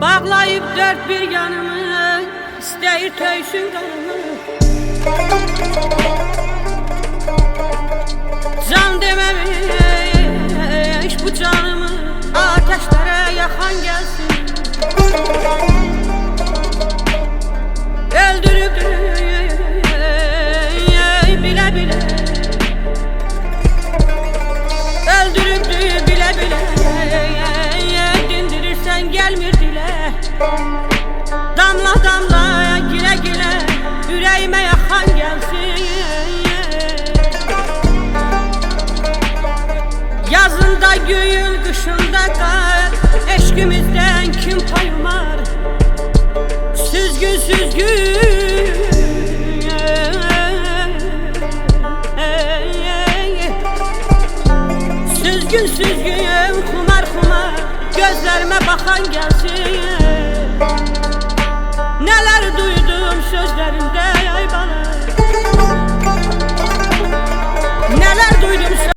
Bağlayıp dört bir yanımı, isteyir töysün kanımı. Can dememiş bu canımı, ateşlere yakan gelsin. Öldürüp bile bile, öldürüp bile bile, dindirirsen gelmir dile. Damla damla gile gile, yüreğime yakan gelsin. Yazında gül, kışında kar, eşkimizden kim payım var? Süzgün süzgün, süzgün süzgün, kumar kumar, gözlerime bakan gelsin.